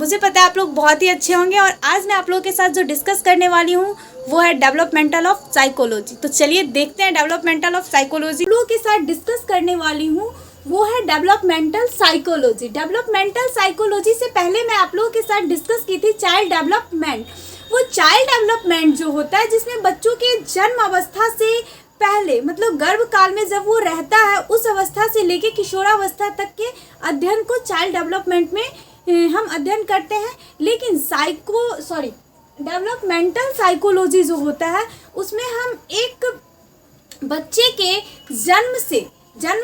मुझे पता है आप लोग बहुत ही अच्छे होंगे और आज मैं आप लोगों के साथ जो डिस्कस करने वाली हूँ वो है डेवलपमेंटल ऑफ साइकोलॉजी। तो चलिए देखते हैं डेवलपमेंटल ऑफ साइकोलॉजी। लोगों के साथ डिस्कस करने वाली हूँ वो है डेवलपमेंटल साइकोलॉजी। डेवलपमेंटल साइकोलॉजी से पहले मैं आप लोगों के साथ डिस्कस की थी चाइल्ड डेवलपमेंट। वो चाइल्ड डेवलपमेंट जो होता है जिसमें बच्चों के जन्म अवस्था से पहले मतलब गर्भ काल में जब वो रहता है उस अवस्था से लेके किशोरावस्था तक के अध्ययन को चाइल्ड डेवलपमेंट में हम अध्ययन करते हैं। लेकिन डेवलपमेंटल साइकोलॉजी जो होता है उसमें हम एक बच्चे के जन्म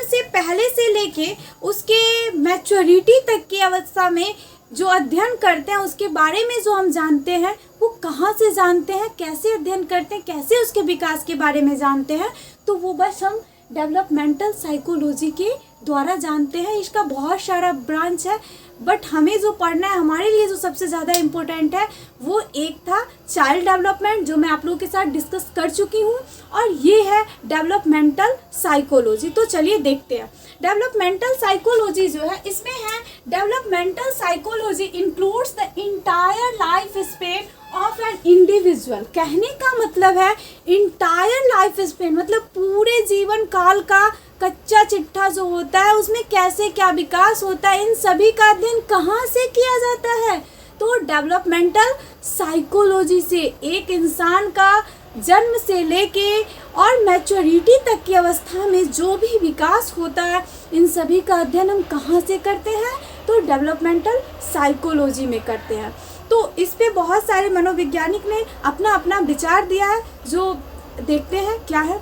से पहले से लेके उसके मैच्योरिटी तक की अवस्था में जो अध्ययन करते हैं उसके बारे में जो हम जानते हैं वो कहाँ से जानते हैं, कैसे अध्ययन करते हैं, कैसे उसके विकास के बारे में जानते हैं, तो वो बस हम डेवलपमेंटल साइकोलॉजी के द्वारा जानते हैं। इसका बहुत सारा ब्रांच है बट हमें जो पढ़ना है हमारे लिए जो सबसे ज़्यादा इम्पोर्टेंट है वो एक था चाइल्ड डेवलपमेंट जो मैं आप लोगों के साथ डिस्कस कर चुकी हूँ और ये है डेवलपमेंटल साइकोलॉजी। तो चलिए देखते हैं डेवलपमेंटल साइकोलॉजी जो है इसमें है developmental psychology includes the entire life span of an individual. कहने का मतलब है इंटायर लाइफ स्पेन मतलब पूरे जीवन काल का कच्चा चिट्ठा जो होता है उसमें कैसे क्या विकास होता है इन सभी का अध्ययन कहाँ से किया जाता है। तो डेवलपमेंटल साइकोलॉजी से एक इंसान का जन्म से लेके और मैच्योरिटी तक की अवस्था में जो भी विकास होता है इन सभी का अध्ययन हम कहाँ से करते हैं, तो डेवलपमेंटल साइकोलॉजी में करते हैं। तो इस पे बहुत सारे मनोवैज्ञानिक ने अपना अपना विचार दिया है जो देखते हैं क्या है।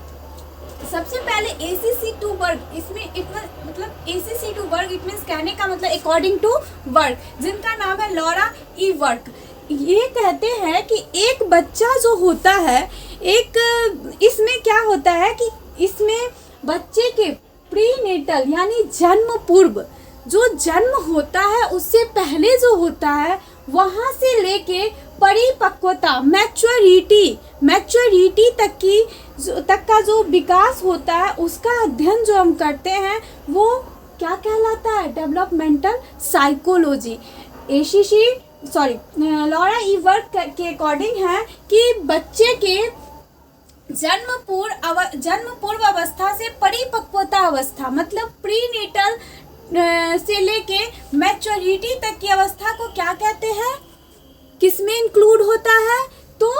सबसे पहले ACC2 वर्ग, इसमें इतना मतलब ACC2 वर्ग इट मीन्स कहने का मतलब अकॉर्डिंग टू वर्ग, जिनका नाम है लॉरा ई वर्क। ये कहते हैं कि एक बच्चा जो होता है इसमें क्या होता है कि इसमें बच्चे के प्रीनेटल यानी जन्म पूर्व जो जन्म होता है उससे पहले जो होता है वहाँ से लेके परिपक्वता मैच्योरिटी तक का जो विकास होता है उसका अध्ययन जो हम करते हैं वो क्या कहलाता है, डेवलपमेंटल साइकोलॉजी। लॉरा ई वर्क के अकॉर्डिंग है कि बच्चे के जन्म पूर्व अवस्था से परिपक्वता अवस्था मतलब प्रीनेटल से लेके मैच्योरिटी तक की अवस्था को क्या कहते हैं, किसमें इंक्लूड होता है, तो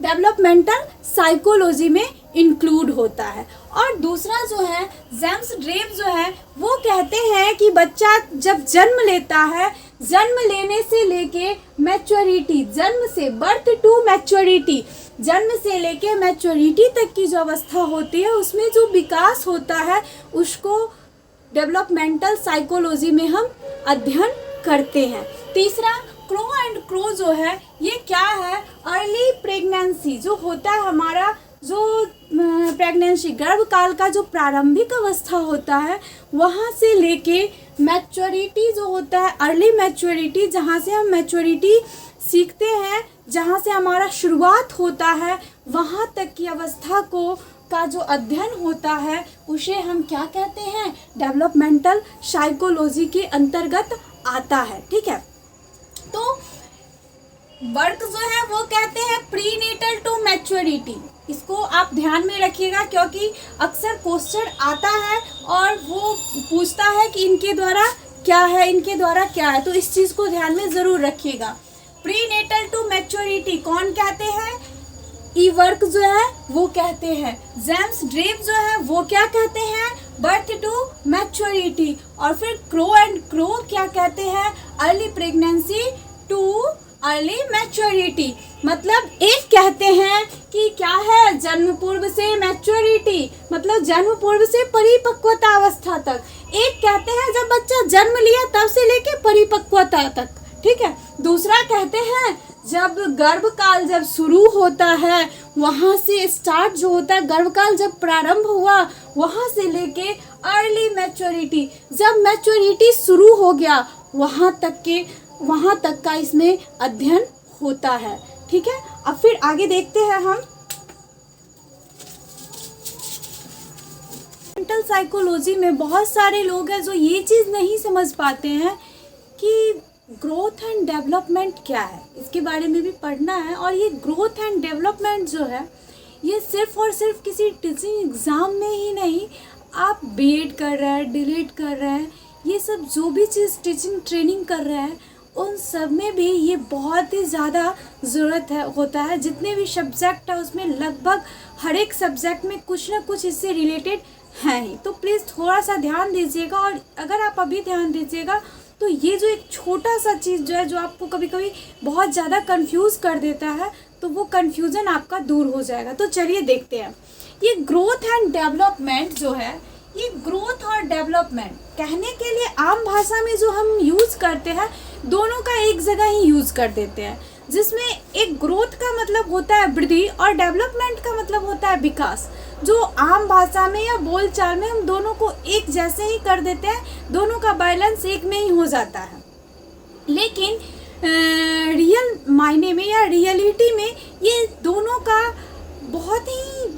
डेवलपमेंटल साइकोलॉजी में इंक्लूड होता है। और दूसरा जो है जेम्स ड्रेव जो है वो कहते हैं कि बच्चा जब जन्म लेता है जन्म लेने से लेके मैच्योरिटी जन्म से बर्थ टू मैच्योरिटी जन्म से लेके मैच्योरिटी तक की जो अवस्था होती है उसमें जो विकास होता है उसको डेवलपमेंटल साइकोलॉजी में हम अध्ययन करते हैं। तीसरा क्रो एंड क्रो जो है ये क्या है, अर्ली प्रेगनेंसी जो होता है हमारा जो प्रेगनेंसी गर्भ काल का जो प्रारंभिक अवस्था होता है वहाँ से लेके मैच्योरिटी जो होता है अर्ली मैच्योरिटी जहाँ से हम मैच्योरिटी सीखते हैं जहाँ से हमारा शुरुआत होता है वहाँ तक की अवस्था का जो अध्ययन होता है उसे हम क्या कहते हैं, डेवलपमेंटल साइकोलॉजी के अंतर्गत आता है। ठीक है, तो वर्क जो है वो कहते हैं प्रीनेटल टू मैच्योरिटी। इसको आप ध्यान में रखिएगा क्योंकि अक्सर क्वेश्चन आता है और वो पूछता है कि इनके द्वारा क्या है, तो इस चीज़ को ध्यान में ज़रूर रखिएगा। प्रीनेटल टू मैच्योरिटी कौन कहते हैं, ई वर्क जो है वो कहते हैं। जेम्स ड्रेव जो है वो क्या कहते हैं, बर्थ टू मैच्योरिटी। और फिर क्रो एंड क्रो क्या कहते हैं, early pregnancy too early maturity. मतलब एक कहते हैं कि क्या है, जन्म पूर्व से मैच्योरिटी मतलब जन्म पूर्व से परिपक्वता अवस्था तक। एक कहते हैं जब बच्चा जन्म लिया तब से लेके परिपक्वता तक। ठीक है, दूसरा कहते हैं जब गर्भकाल जब शुरू होता है वहाँ से स्टार्ट जो होता है गर्भकाल जब प्रारंभ हुआ वहाँ से लेके अर्ली मैच्योरिटी जब मैच्योरिटी शुरू हो गया वहाँ तक का इसमें अध्ययन होता है। ठीक है, अब फिर आगे देखते हैं हम मेंटल साइकोलॉजी में बहुत सारे लोग हैं जो ये चीज़ नहीं समझ पाते हैं कि ग्रोथ एंड डेवलपमेंट क्या है, इसके बारे में भी पढ़ना है। और ये ग्रोथ एंड डेवलपमेंट जो है, ये सिर्फ और सिर्फ किसी टीचिंग एग्ज़ाम में ही नहीं, आप बीएड कर रहे हैं, डीएलएड कर रहे हैं, ये सब जो भी चीज़ टीचिंग ट्रेनिंग कर रहे हैं उन सब में भी ये बहुत ही ज़्यादा ज़रूरत है होता है। जितने भी सब्जेक्ट है उसमें लगभग हर एक सब्जेक्ट में कुछ ना कुछ इससे रिलेटेड है ही। तो प्लीज़ थोड़ा सा ध्यान दीजिएगा, और अगर आप अभी ध्यान दीजिएगा तो ये जो एक छोटा सा चीज़ जो है, जो आपको कभी कभी बहुत ज़्यादा कंफ्यूज कर देता है, तो वो कंफ्यूजन आपका दूर हो जाएगा। तो चलिए देखते हैं। ये ग्रोथ एंड डेवलपमेंट जो है, ये ग्रोथ और डेवलपमेंट कहने के लिए आम भाषा में जो हम यूज़ करते हैं, दोनों का एक जगह ही यूज़ कर देते हैं, जिसमें एक ग्रोथ का मतलब होता है वृद्धि और डेवलपमेंट का मतलब होता है विकास। जो आम भाषा में या बोलचाल में हम दोनों को एक जैसे ही कर देते हैं, दोनों का बैलेंस एक में ही हो जाता है। लेकिन रियल मायने में या रियलिटी में ये दोनों का बहुत ही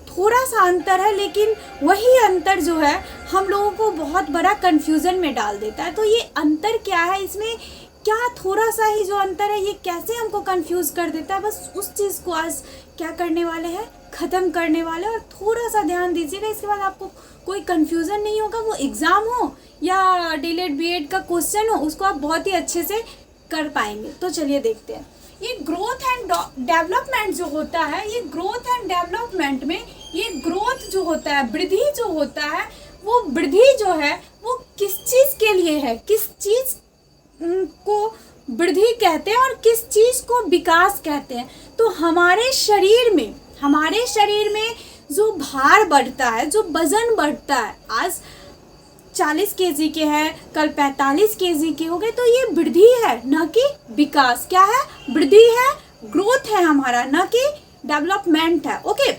थोड़ा सा अंतर है, लेकिन वही अंतर जो है हम लोगों को बहुत बड़ा कन्फ्यूज़न में डाल देता है। तो ये अंतर क्या है, इसमें क्या थोड़ा सा ही जो अंतर है, ये कैसे हमको कंफ्यूज कर देता है, बस उस चीज़ को आज क्या करने वाले हैं, ख़त्म करने वाले। और थोड़ा सा ध्यान दीजिएगा, इसके बाद आपको कोई कंफ्यूजन नहीं होगा। वो एग्ज़ाम हो या डीएलएड बीएड का क्वेश्चन हो, उसको आप बहुत ही अच्छे से कर पाएंगे। तो चलिए देखते हैं। ये ग्रोथ एंड डेवलपमेंट जो होता है, ये ग्रोथ एंड डेवलपमेंट में ये ग्रोथ जो होता है, वृद्धि जो होता है, वो वृद्धि जो है वो किस चीज़ के लिए है, किस चीज़ को वृद्धि कहते हैं और किस चीज़ को विकास कहते हैं। तो हमारे शरीर में जो भार बढ़ता है, जो वजन बढ़ता है, आज 40 केजी के हैं, कल 45 केजी के हो गए, तो ये वृद्धि है, न कि विकास। क्या है? वृद्धि है, ग्रोथ है हमारा, न कि डेवलपमेंट है। ओके,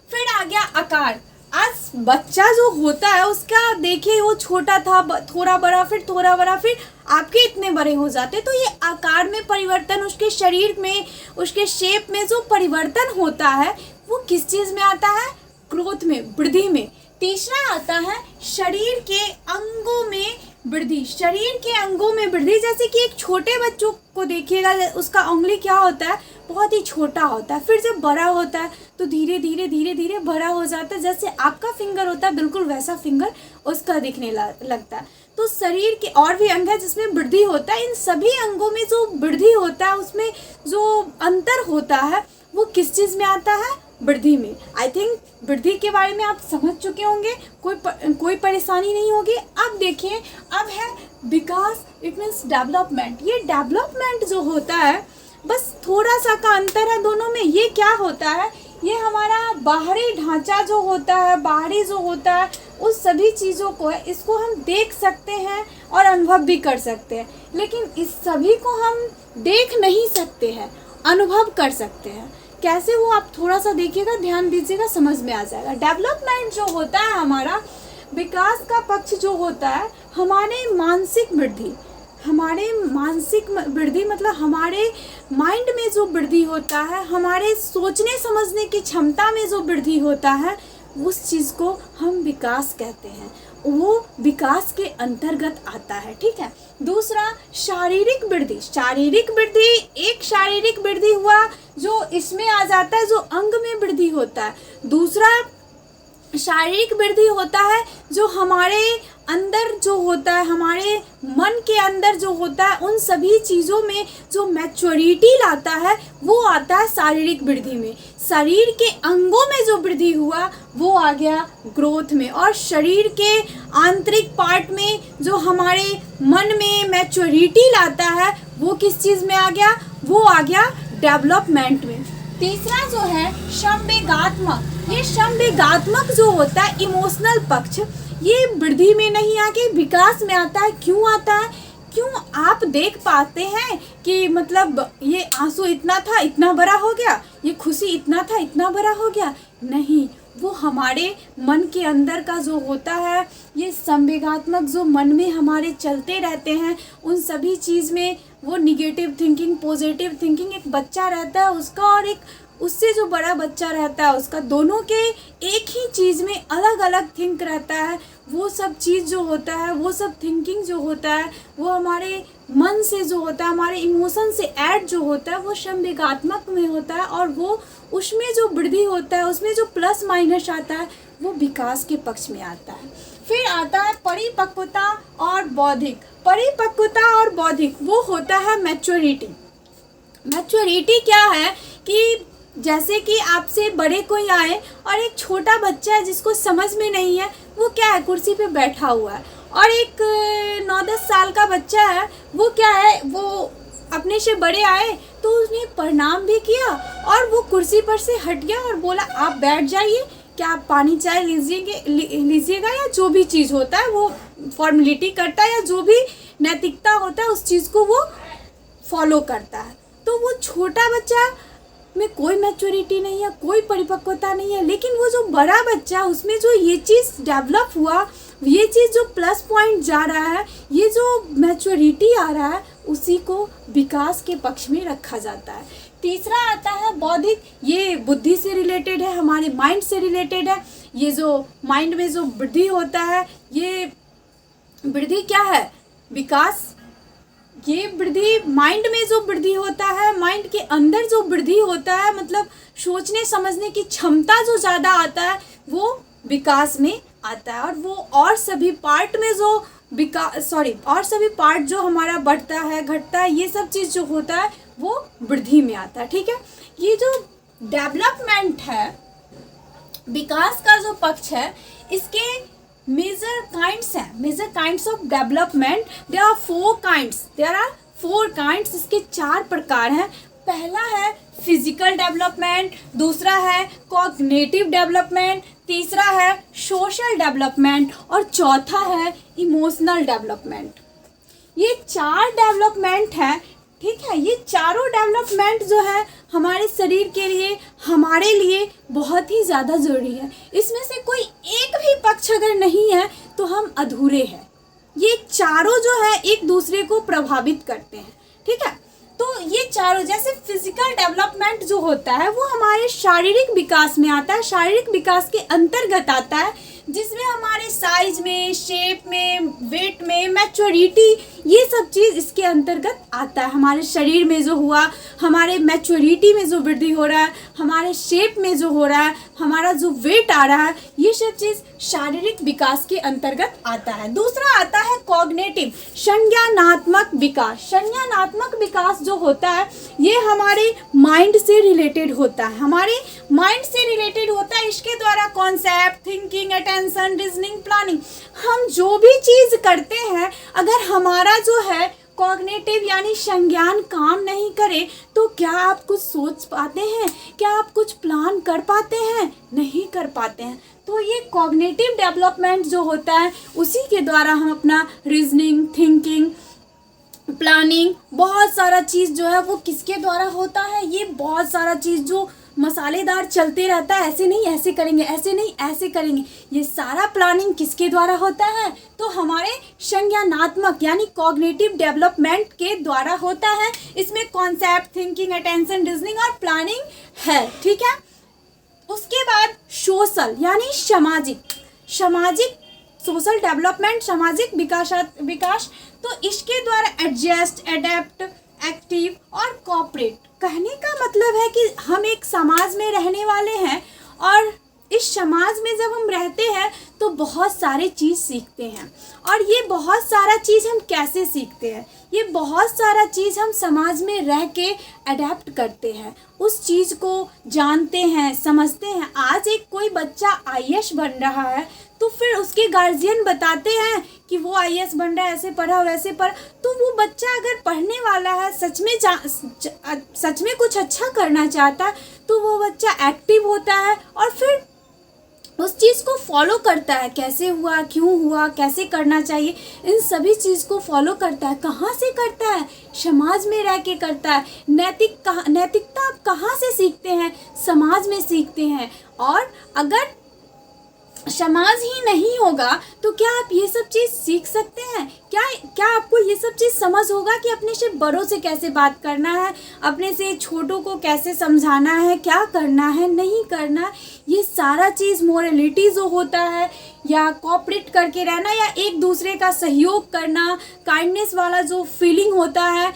फिर आ गया आकार। आज बच्चा जो होता है उसका देखिए, वो छोटा था, थोड़ा बड़ा, फिर थोड़ा बड़ा, फिर आपके इतने बड़े हो जाते। तो ये आकार में परिवर्तन, उसके शरीर में, उसके शेप में जो परिवर्तन होता है, वो किस चीज़ में आता है? ग्रोथ में, वृद्धि में। तीसरा आता है शरीर के अंगों में वृद्धि। शरीर के अंगों में वृद्धि, जैसे कि एक छोटे बच्चों को देखिएगा, उसका उंगली क्या होता है? बहुत ही छोटा होता है। फिर जब बड़ा होता है तो धीरे धीरे बड़ा हो जाता है। जैसे आपका फिंगर होता है, बिल्कुल वैसा फिंगर उसका दिखने लगता है। तो शरीर के और भी अंग है जिसमें वृद्धि होता है। इन सभी अंगों में जो वृद्धि होता है, उसमें जो अंतर होता है, वो किस चीज़ में आता है? वृद्धि में। आई थिंक वृद्धि के बारे में आप समझ चुके होंगे, कोई परेशानी नहीं होगी। अब देखिए, अब है विकास, इट मीन्स डेवलपमेंट। ये डेवलपमेंट जो होता है, बस थोड़ा सा का अंतर है दोनों में। ये क्या होता है? ये हमारा बाहरी ढांचा जो होता है, बाहरी जो होता है, उस सभी चीज़ों को है, इसको हम देख सकते हैं और अनुभव भी कर सकते हैं। लेकिन इस सभी को हम देख नहीं सकते हैं, अनुभव कर सकते हैं। कैसे वो आप थोड़ा सा देखिएगा, ध्यान दीजिएगा, समझ में आ जाएगा। डेवलपमेंट जो होता है हमारा, विकास का पक्ष जो होता है, हमारे मानसिक वृद्धि, मतलब हमारे माइंड में जो वृद्धि होता है, हमारे सोचने समझने की क्षमता में जो वृद्धि होता है, उस चीज़ को हम विकास कहते हैं। वो विकास के अंतर्गत आता है, ठीक है। दूसरा, शारीरिक वृद्धि। शारीरिक वृद्धि, एक शारीरिक वृद्धि हुआ जो इसमें आ जाता है, जो अंग में वृद्धि होता है। दूसरा शारीरिक वृद्धि होता है जो हमारे अंदर जो होता है, हमारे मन के अंदर जो होता है, उन सभी चीज़ों में जो मैच्योरिटी लाता है, वो आता है शारीरिक वृद्धि में। शरीर के अंगों में जो वृद्धि हुआ, वो आ गया ग्रोथ में। और शरीर के आंतरिक पार्ट में जो हमारे मन में मैच्योरिटी लाता है, वो किस चीज़ में आ गया? वो आ गया डेवलपमेंट में। तीसरा जो है संवेगात्मक। ये संवेगात्मक जो होता है, इमोशनल पक्ष, ये वृद्धि में नहीं आके विकास में आता है। क्यों आता है? क्यों आप देख पाते हैं कि मतलब ये आंसू इतना था, इतना बड़ा हो गया, ये खुशी इतना था, इतना बड़ा हो गया? नहीं, वो हमारे मन के अंदर का जो होता है, ये संवेगात्मक जो मन में हमारे चलते रहते हैं, उन सभी चीज़ में वो निगेटिव थिंकिंग, पॉजिटिव थिंकिंग, एक बच्चा रहता है उसका और एक उससे जो बड़ा बच्चा रहता है उसका दोनों के एक ही चीज़ में अलग अलग थिंक रहता है। वो सब चीज़ जो होता है, वो सब थिंकिंग जो होता है, वो हमारे मन से जो होता है, हमारे इमोशन से ऐड जो होता है, वो संवेगात्मक में होता है। और वो उसमें जो वृद्धि होता है, उसमें जो प्लस माइनस आता है, वो विकास के पक्ष में आता है। फिर आता है परिपक्वता और बौद्धिक। परिपक्वता और बौद्धिक वो होता है मैच्योरिटी। मैच्योरिटी क्या है कि जैसे कि आपसे बड़े कोई आए और एक छोटा बच्चा है जिसको समझ में नहीं है, वो क्या है, कुर्सी पे बैठा हुआ है। और एक 9-10 साल का बच्चा है, वो क्या है, वो अपने से बड़े आए तो उसने प्रणाम भी किया और वो कुर्सी पर से हट गया और बोला आप बैठ जाइए, क्या आप पानी चाय लीजिएगा या जो भी चीज़ होता है वो फॉर्मेलिटी करता है, या जो भी नैतिकता होता है उस चीज़ को वो फॉलो करता है। तो वो छोटा बच्चा में कोई मैच्योरिटी नहीं है, कोई परिपक्वता नहीं है। लेकिन वो जो बड़ा बच्चा, उसमें जो ये चीज़ डेवलप हुआ, ये चीज़ जो प्लस पॉइंट जा रहा है, ये जो मैच्योरिटी आ रहा है, उसी को विकास के पक्ष में रखा जाता है। तीसरा आता है बौद्धिक। ये बुद्धि से रिलेटेड है, हमारे माइंड से रिलेटेड है। ये जो माइंड में जो वृद्धि होता है, ये वृद्धि क्या है, विकास। ये वृद्धि माइंड में जो वृद्धि होता है, माइंड के अंदर जो वृद्धि होता है, मतलब सोचने समझने की क्षमता जो ज़्यादा आता है, वो विकास में आता है। और वो और सभी पार्ट में जो और सभी पार्ट जो हमारा बढ़ता है, घटता है, ये सब चीज़ जो होता है वो वृद्धि में आता है। ठीक है, ये जो डेवलपमेंट है, विकास का जो पक्ष है, इसके major kinds of development. There are 4 kinds. इसके 4 प्रकार हैं। पहला है फिजिकल डेवलपमेंट, दूसरा है कॉग्निटिव डेवलपमेंट, तीसरा है सोशल डेवलपमेंट और चौथा है इमोशनल डेवलपमेंट। ये 4 डेवलपमेंट हैं। ठीक है, ये चारों डेवलपमेंट जो है हमारे शरीर के लिए, हमारे लिए बहुत ही ज़्यादा ज़रूरी है। इसमें से कोई एक भी पक्ष अगर नहीं है तो हम अधूरे हैं। ये चारों जो है एक दूसरे को प्रभावित करते हैं। ठीक है, तो ये चारों, जैसे फिजिकल डेवलपमेंट जो होता है वो हमारे शारीरिक विकास में आता है, शारीरिक विकास के अंतर्गत आता है, जिसमें हमारे साइज में, शेप में, वेट में, मैच्योरिटी, ये सब चीज़ इसके अंतर्गत आता है। हमारे शरीर में जो हुआ, हमारे मैच्योरिटी में जो वृद्धि हो रहा है, हमारे शेप में जो हो रहा है, हमारा जो वेट आ रहा है, ये सब चीज़ शारीरिक विकास के अंतर्गत आता है। दूसरा आता है कॉग्निटिव, संज्ञानात्मक विकास। संज्ञानात्मक विकास जो होता है ये हमारे माइंड से रिलेटेड होता है, हमारे माइंड से रिलेटेड होता है। इसके द्वारा concept, thinking, attention, reasoning, planning, हम जो भी चीज़ करते हैं, अगर हमारा जो है कॉग्निटिव यानी संज्ञान काम नहीं करे तो क्या आप कुछ सोच पाते हैं, क्या आप कुछ प्लान कर पाते हैं? नहीं कर पाते हैं। तो ये कॉग्निटिव डेवलपमेंट जो होता है उसी के द्वारा हम अपना रीजनिंग, थिंकिंग, प्लानिंग, बहुत सारा चीज़ जो है वो किसके द्वारा होता है, ये बहुत सारा चीज़ जो मसालेदार चलते रहता है, ऐसे नहीं ऐसे करेंगे, ऐसे नहीं ऐसे करेंगे, ये सारा प्लानिंग किसके द्वारा होता है? तो हमारे संज्ञानात्मक यानी कॉग्निटिव डेवलपमेंट के द्वारा होता है। इसमें कॉन्सेप्ट, थिंकिंग, अटेंशन, रीजनिंग और प्लानिंग है। ठीक है, उसके बाद सोशल यानी सामाजिक सोशल डेवलपमेंट, सामाजिक विकास। तो इसके द्वारा एडजस्ट, एडेप्ट, एक्टिव और कोऑपरेट। कहने का मतलब है कि हम एक समाज में रहने वाले हैं और इस समाज में जब हम रहते हैं तो बहुत सारे चीज़ सीखते हैं। और ये बहुत सारा चीज़ हम कैसे सीखते हैं? ये बहुत सारा चीज़ हम समाज में रह के अडेप्ट करते हैं, उस चीज़ को जानते हैं, समझते हैं। आज एक कोई बच्चा IAS बन रहा है तो फिर उसके गार्जियन बताते हैं कि वो IAS बन रहा है, ऐसे पढ़ा वैसे पढ़ा, तो वो बच्चा अगर पढ़ने वाला है, सच में कुछ अच्छा करना चाहता है, तो वो बच्चा एक्टिव होता है और फिर उस चीज़ को फॉलो करता है। कैसे हुआ, क्यों हुआ, कैसे करना चाहिए, इन सभी चीज़ को फॉलो करता है। कहाँ से करता है? समाज में रह के करता है। नैतिकता आप कहाँ से सीखते हैं? समाज में सीखते हैं। और अगर समाज ही नहीं होगा तो क्या आप ये सब चीज़ सीख सकते हैं? क्या क्या आपको ये सब चीज़ समझ होगा कि अपने से बड़ों से कैसे बात करना है, अपने से छोटों को कैसे समझाना है, क्या करना है नहीं करना, ये सारा चीज़ मोरलिटी जो होता है या कोऑपरेट करके रहना या एक दूसरे का सहयोग करना, काइंडनेस वाला जो फीलिंग होता है,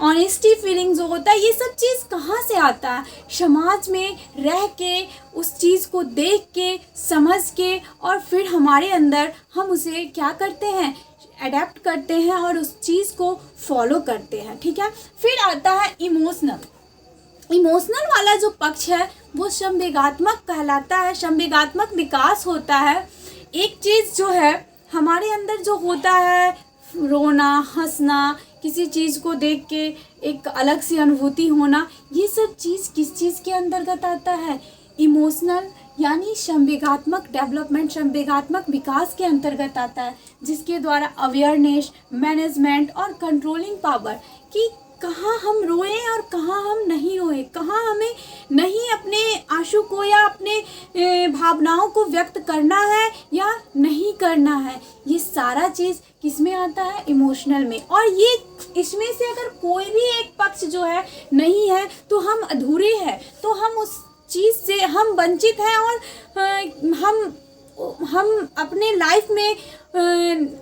ऑनेस्टी फीलिंग जो होता है, ये सब चीज़ कहाँ से आता है? समाज में रह के उस चीज़ को देख के समझ के और फिर हमारे अंदर हम उसे क्या करते हैं, अडेप्ट करते हैं और उस चीज़ को फॉलो करते हैं। ठीक है, फिर आता है इमोशनल वाला जो पक्ष है वो संवेगात्मक कहलाता है। संवेगात्मक विकास होता है। एक चीज़ जो है हमारे अंदर जो होता है, रोना, हंसना, किसी चीज़ को देख के एक अलग सी अनुभूति होना, ये सब चीज़ किस चीज़ के अंतर्गत आता है? इमोशनल यानी संवेगात्मक डेवलपमेंट, संवेगात्मक विकास के अंतर्गत आता है, जिसके द्वारा अवेयरनेस, मैनेजमेंट और कंट्रोलिंग पावर कि कहाँ हम रोए और कहाँ हम नहीं रोए, कहाँ हमें नहीं अपने आंसू को या अपने भावनाओं को व्यक्त करना है या नहीं करना है, ये सारा चीज़ किस में आता है? इमोशनल में। और ये इसमें से अगर कोई भी एक पक्ष जो है नहीं है तो हम अधूरे हैं, तो हम उस चीज़ से हम वंचित हैं और हम अपने लाइफ में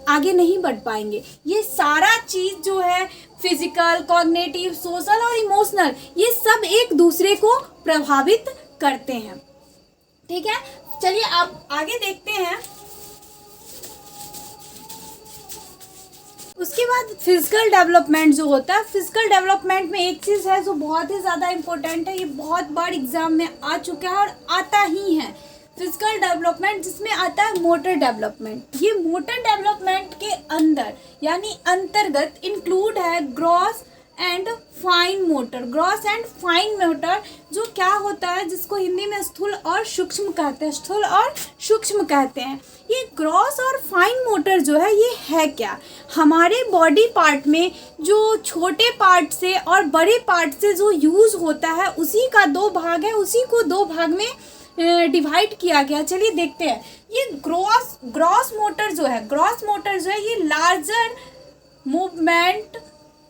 आगे नहीं बढ़ पाएंगे। ये सारा चीज़ जो है फिजिकल, कॉग्निटिव, सोशल और इमोशनल, ये सब एक दूसरे को प्रभावित करते हैं। ठीक है, चलिए आप आगे देखते हैं। उसके बाद फिजिकल डेवलपमेंट जो होता है, फिजिकल डेवलपमेंट में एक चीज़ है जो बहुत ही ज़्यादा इम्पोर्टेंट है, ये बहुत बार एग्जाम में आ चुका है और आता ही है। फिजिकल डेवलपमेंट जिसमें आता है मोटर डेवलपमेंट। ये मोटर डेवलपमेंट के अंदर यानी अंतर्गत इंक्लूड है gross and fine motor. Gross and fine motor जो क्या होता है, जिसको हिंदी में स्थूल और सूक्ष्म कहते हैं, स्थूल और सूक्ष्म कहते हैं। ये ग्रॉस और फाइन मोटर जो है ये है क्या? हमारे बॉडी पार्ट में जो छोटे पार्ट से और बड़े पार्ट से जो यूज़ होता है उसी का दो भाग है, उसी को दो भाग में डिवाइड किया गया। चलिए देखते हैं। ये ग्रॉस मोटर जो है ये लार्जर मूवमेंट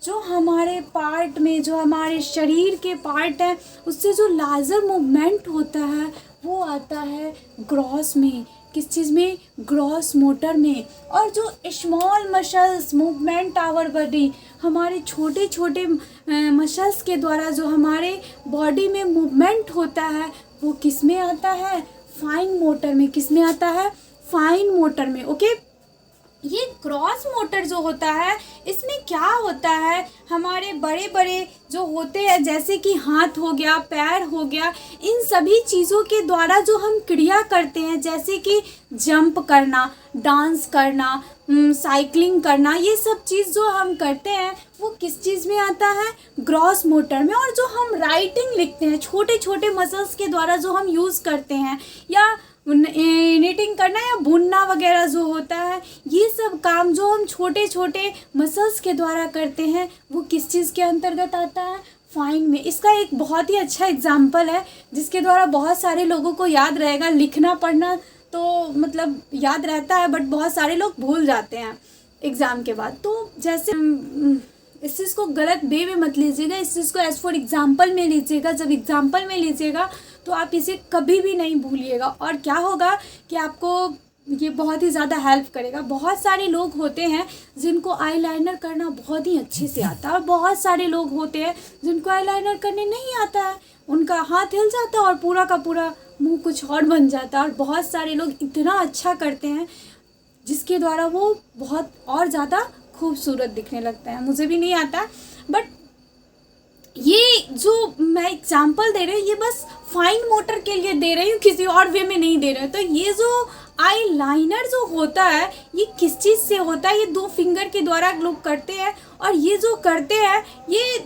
जो हमारे पार्ट में, जो हमारे शरीर के पार्ट हैं, उससे जो लार्जर मूवमेंट होता है वो आता है ग्रॉस में। किस चीज़ में? ग्रॉस मोटर में। और जो small muscles movement our body, हमारे छोटे छोटे मसल्स के द्वारा जो हमारे बॉडी में मूवमेंट होता है वो किस में आता है? फाइन मोटर में। किस में आता है? फाइन मोटर में। ओके, ये ग्रॉस मोटर जो होता है इसमें क्या होता है, हमारे बड़े बड़े जो होते हैं जैसे कि हाथ हो गया, पैर हो गया, इन सभी चीज़ों के द्वारा जो हम क्रिया करते हैं जैसे कि जंप करना, डांस करना, साइकिलिंग करना, ये सब चीज़ जो हम करते हैं वो किस चीज़ में आता है? ग्रॉस मोटर में। और जो हम राइटिंग लिखते हैं, छोटे छोटे मसल्स के द्वारा जो हम यूज़ करते हैं, या नीटिंग करना या बुनना वगैरह जो होता है, ये सब काम जो हम छोटे छोटे मसल्स के द्वारा करते हैं वो किस चीज़ के अंतर्गत आता है? फाइन में। इसका एक बहुत ही अच्छा एग्जाम्पल है जिसके द्वारा बहुत सारे लोगों को याद रहेगा। लिखना पढ़ना तो मतलब याद रहता है, बट बहुत सारे लोग भूल जाते हैं एग्ज़ाम के बाद। तो जैसे इस चीज़ को गलत वे में मत लीजिएगा, इस चीज़ को एज फॉर एग्जाम्पल में लीजिएगा। जब एग्जाम्पल में लीजिएगा तो आप इसे कभी भी नहीं भूलिएगा। और क्या होगा कि आपको ये बहुत ही ज़्यादा हेल्प करेगा। बहुत सारे लोग होते हैं जिनको आईलाइनर करना बहुत ही अच्छे से आता है, और बहुत सारे लोग होते हैं जिनको आईलाइनर करने नहीं आता है, उनका हाथ हिल जाता है और पूरा का पूरा मुंह कुछ और बन जाता है। और बहुत सारे लोग इतना अच्छा करते हैं जिसके द्वारा वो बहुत और ज़्यादा खूबसूरत दिखने लगता है। मुझे भी नहीं आता, बट ये जो मैं एग्जाम्पल दे रही हूँ ये बस फाइन मोटर के लिए दे रही हूँ, किसी और वे में नहीं दे रही हूँ। तो ये जो आई लाइनर जो होता है ये किस चीज़ से होता है? ये दो फिंगर के द्वारा लोग करते हैं, और ये जो करते हैं ये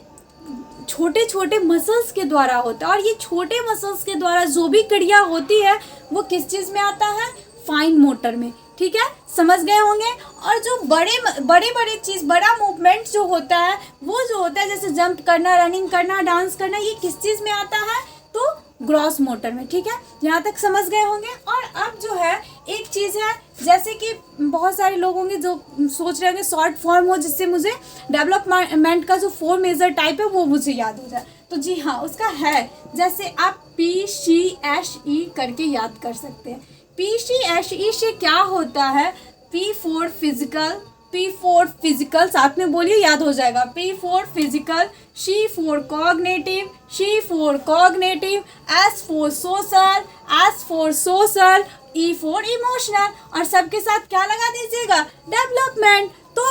छोटे छोटे मसल्स के द्वारा होता है। और ये छोटे मसल्स के द्वारा जो भी क्रिया होती है वो किस चीज़ में आता है? फाइन मोटर में। ठीक है, समझ गए होंगे। और जो बड़े चीज़, बड़ा मूवमेंट जो होता है वो जो होता है जैसे जंप करना, रनिंग करना, डांस करना, ये किस चीज़ में आता है? तो ग्रॉस मोटर में। ठीक है, यहाँ तक समझ गए होंगे। और अब जो है एक चीज़ है जैसे कि बहुत सारे लोग होंगे जो सोच रहे होंगे शॉर्ट फॉर्म हो जिससे मुझे डेवलपमेंट का जो 4 मेजर टाइप है वो मुझे याद हो जाए। तो जी हाँ, उसका है, जैसे आप PCSE करके याद कर सकते हैं। PCSE से क्या होता है, P for physical, P for physical, साथ में बोलिए याद हो जाएगा। P for physical, C for cognitive, C for cognitive, S for social, S for social, E for emotional, और सबके साथ क्या लगा दीजिएगा, डेवलपमेंट। तो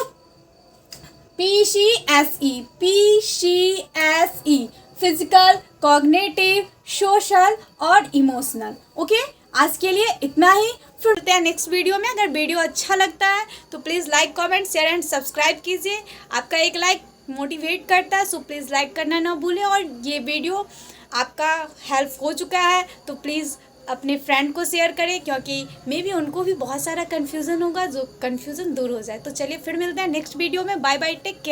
PCSE फिजिकल, कॉग्निटिव, सोशल और इमोशनल। ओके, आज के लिए इतना ही, फिर मिलते हैं नेक्स्ट वीडियो में। अगर वीडियो अच्छा लगता है तो please like, comment, share and subscribe कीजिए। आपका एक लाइक मोटिवेट करता है, सो प्लीज़ लाइक करना ना भूलें। और ये वीडियो आपका हेल्प हो चुका है तो प्लीज़ अपने फ्रेंड को शेयर करें, क्योंकि मे बी उनको भी बहुत सारा कन्फ्यूज़न होगा, जो कन्फ्यूज़न दूर हो जाए। तो चलिए फिर मिलते हैं नेक्स्ट वीडियो में। Bye bye, take care.